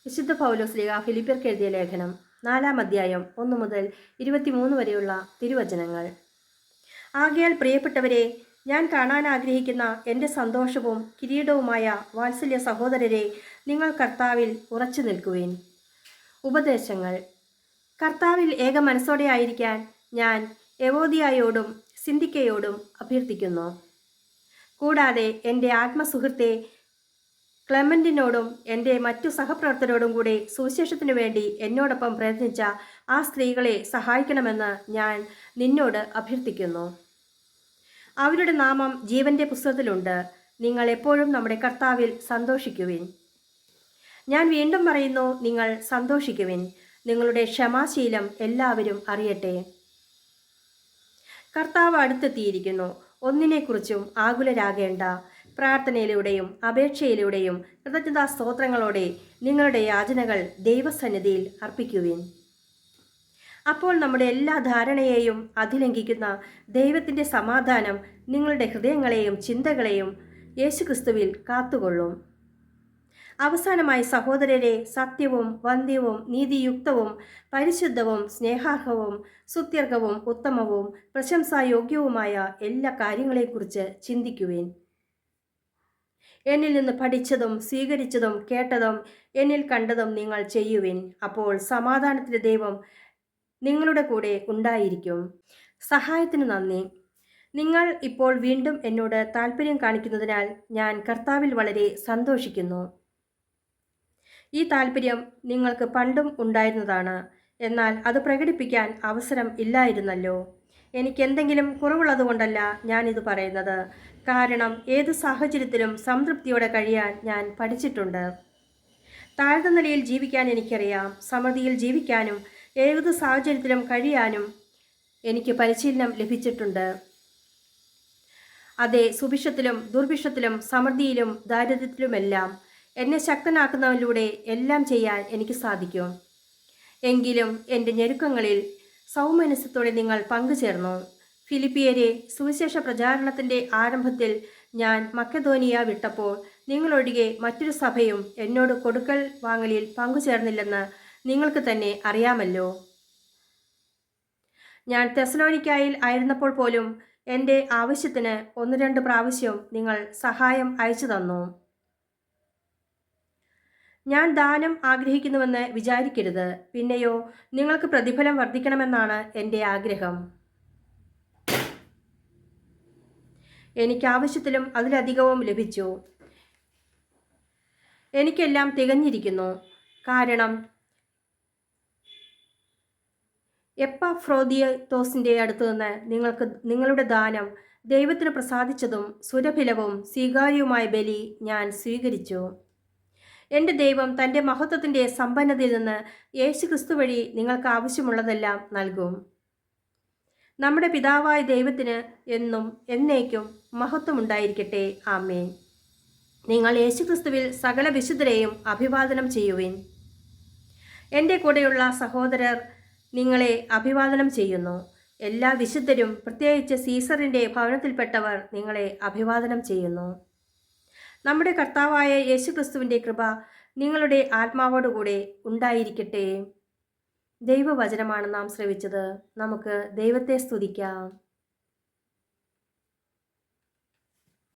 വിശുദ്ധ പൗലോസ്ലീഹ ഫിലിപ്പിയർക്ക് എഴുതിയ ലേഖനം 4-ാം അധ്യായം 1 മുതൽ 23 വരെയുള്ള തിരുവചനങ്ങൾ. ആകയാൽ പ്രിയപ്പെട്ടവരെ, ഞാൻ കാണാൻ ആഗ്രഹിക്കുന്ന എൻ്റെ സന്തോഷവും കിരീടവുമായ വാത്സല്യ സഹോദരരെ, നിങ്ങൾ കർത്താവിൽ ഉറച്ചു നിൽക്കുവിൻ. ഉപദേശങ്ങൾ. കർത്താവിൽ ഏക മനസ്സോടെ ആയിരിക്കാൻ ഞാൻ എവോദിയായോടും സിന്ധിക്കയോടും അഭ്യർത്ഥിക്കുന്നു. കൂടാതെ എൻ്റെ ആത്മസുഹൃത്തെ ക്ലെമന്റിനോടും എൻ്റെ മറ്റു സഹപ്രവർത്തകരോടും കൂടെ സുവിശേഷത്തിനു വേണ്ടി എന്നോടൊപ്പം പ്രയത്നിച്ച ആ സ്ത്രീകളെ സഹായിക്കണമെന്ന് ഞാൻ നിന്നോട് അഭ്യർത്ഥിക്കുന്നു. അവരുടെ നാമം ജീവന്റെ പുസ്തകത്തിലുണ്ട്. നിങ്ങൾ എപ്പോഴും നമ്മുടെ കർത്താവിൽ സന്തോഷിക്കുവിൻ. ഞാൻ വീണ്ടും പറയുന്നു, നിങ്ങൾ സന്തോഷിക്കുവിൻ. നിങ്ങളുടെ ക്ഷമാശീലം എല്ലാവരും അറിയട്ടെ. കർത്താവ് അടുത്തെത്തിയിരിക്കുന്നു. ഒന്നിനെക്കുറിച്ചും ആകുലരാകേണ്ട. പ്രാർത്ഥനയിലൂടെയും അപേക്ഷയിലൂടെയും കൃതജ്ഞതാ സ്തോത്രങ്ങളോടെ നിങ്ങളുടെ യാചനകൾ ദൈവസന്നിധിയിൽ അർപ്പിക്കുവിൻ. അപ്പോൾ നമ്മുടെ എല്ലാ ധാരണയെയും അതിലംഘിക്കുന്ന ദൈവത്തിൻ്റെ സമാധാനം നിങ്ങളുടെ ഹൃദയങ്ങളെയും ചിന്തകളെയും യേശുക്രിസ്തുവിൽ കാത്തുകൊള്ളും. അവസാനമായി സഹോദരരെ, സത്യവും വന്ധ്യവും നീതിയുക്തവും പരിശുദ്ധവും സ്നേഹാർഹവും സ്തുത്യർഹവും ഉത്തമവും പ്രശംസായോഗ്യവുമായ എല്ലാ കാര്യങ്ങളെക്കുറിച്ച് ചിന്തിക്കുവിൻ. എന്നിൽ നിന്ന് പഠിച്ചതും സ്വീകരിച്ചതും കേട്ടതും എന്നിൽ കണ്ടതും നിങ്ങൾ ചെയ്യുവിൻ. അപ്പോൾ സമാധാനത്തിൻ്റെ ദൈവം നിങ്ങളുടെ കൂടെ ഉണ്ടായിരിക്കും. സഹായത്തിന് നന്ദി. നിങ്ങൾ ഇപ്പോൾ വീണ്ടും എന്നോട് താല്പര്യം കാണിക്കുന്നതിനാൽ ഞാൻ കർത്താവിൽ വളരെ സന്തോഷിക്കുന്നു. ഈ താല്പര്യം നിങ്ങൾക്ക് പണ്ടും ഉണ്ടായിരുന്നതാണ്. എന്നാൽ അത് പ്രകടിപ്പിക്കാൻ അവസരം ഇല്ലായിരുന്നല്ലോ. എനിക്കെന്തെങ്കിലും കുറവുള്ളതുകൊണ്ടല്ല ഞാനിത് പറയുന്നത്. കാരണം ഏത് സാഹചര്യത്തിലും സംതൃപ്തിയോടെ കഴിയാൻ ഞാൻ പഠിച്ചിട്ടുണ്ട്. താഴ്ന്ന നിലയിൽ ജീവിക്കാൻ എനിക്കറിയാം. സമൃദ്ധിയിൽ ജീവിക്കാനും ഏത് സാഹചര്യത്തിലും കഴിയാനും എനിക്ക് പരിശീലനം ലഭിച്ചിട്ടുണ്ട്. അതെ, സുഭിക്ഷത്തിലും ദുർഭിക്ഷത്തിലും സമൃദ്ധിയിലും ദാരിദ്ര്യത്തിലുമെല്ലാം എന്നെ ശക്തനാക്കുന്നതിലൂടെ എല്ലാം ചെയ്യാൻ എനിക്ക് സാധിക്കും. എങ്കിലും എൻ്റെ ഞെരുക്കങ്ങളിൽ സൗമനസ്യത്തോടെ നിങ്ങൾ പങ്കുചേർന്നു. ഫിലിപ്പിയരെ, സുവിശേഷ പ്രചാരണത്തിൻ്റെ ആരംഭത്തിൽ ഞാൻ മക്കെദോനിയ വിട്ടപ്പോൾ നിങ്ങളൊഴികെ മറ്റൊരു സഭയും എന്നോട് കൊടുക്കൽ വാങ്ങലിൽ പങ്കുചേർന്നില്ലെന്ന് നിങ്ങൾക്ക് തന്നെ അറിയാമല്ലോ. ഞാൻ തെസലോനിക്കായിൽ ആയിരുന്നപ്പോൾ പോലും എൻ്റെ ആവശ്യത്തിന് 1-2 പ്രാവശ്യം നിങ്ങൾ സഹായം അയച്ചു തന്നു. ഞാൻ ദാനം ആഗ്രഹിക്കുന്നുവെന്ന് വിചാരിക്കരുത്. പിന്നെയോ നിങ്ങൾക്ക് പ്രതിഫലം വർദ്ധിക്കണമെന്നാണ് എൻ്റെ ആഗ്രഹം. എനിക്ക് ആവശ്യത്തിലും അതിലധികവും ലഭിച്ചു. എനിക്കെല്ലാം തികഞ്ഞിരിക്കുന്നു. കാരണം എപ്പഫ്രോദിത്തോസിൻ്റെ അടുത്തു നിന്ന് നിങ്ങളുടെ ദാനം ദൈവത്തിന് പ്രസാദിച്ചതും സുരഭിലവും സ്വീകാര്യവുമായ ബലി ഞാൻ സ്വീകരിച്ചു. എൻ്റെ ദൈവം തൻ്റെ മഹത്വത്തിൻ്റെ സമ്പന്നതയിൽ നിന്ന് യേശുക്രിസ്തു വഴി നിങ്ങൾക്ക് ആവശ്യമുള്ളതെല്ലാം നൽകും. നമ്മുടെ പിതാവായ ദൈവത്തിന് എന്നും എന്നേക്കും മഹത്വമുണ്ടായിരിക്കട്ടെ. ആമേൻ. നിങ്ങൾ യേശുക്രിസ്തുവിൽ സകല വിശുദ്ധരെയും അഭിവാദനം ചെയ്യുവിൻ. എൻ്റെ കൂടെയുള്ള സഹോദരർ നിങ്ങളെ അഭിവാദനം ചെയ്യുന്നു. എല്ലാ വിശുദ്ധരും, പ്രത്യേകിച്ച് സീസറിൻ്റെ ഭവനത്തിൽപ്പെട്ടവർ നിങ്ങളെ അഭിവാദനം ചെയ്യുന്നു. നമ്മുടെ കർത്താവായ യേശുക്രിസ്തുവിൻ്റെ കൃപ നിങ്ങളുടെ ആത്മാവോടുകൂടെ ഉണ്ടായിരിക്കട്ടെ. ദൈവവചനമാണ് നാം ശ്രവിച്ചത്. നമുക്ക് ദൈവത്തെ സ്തുതിക്കാം.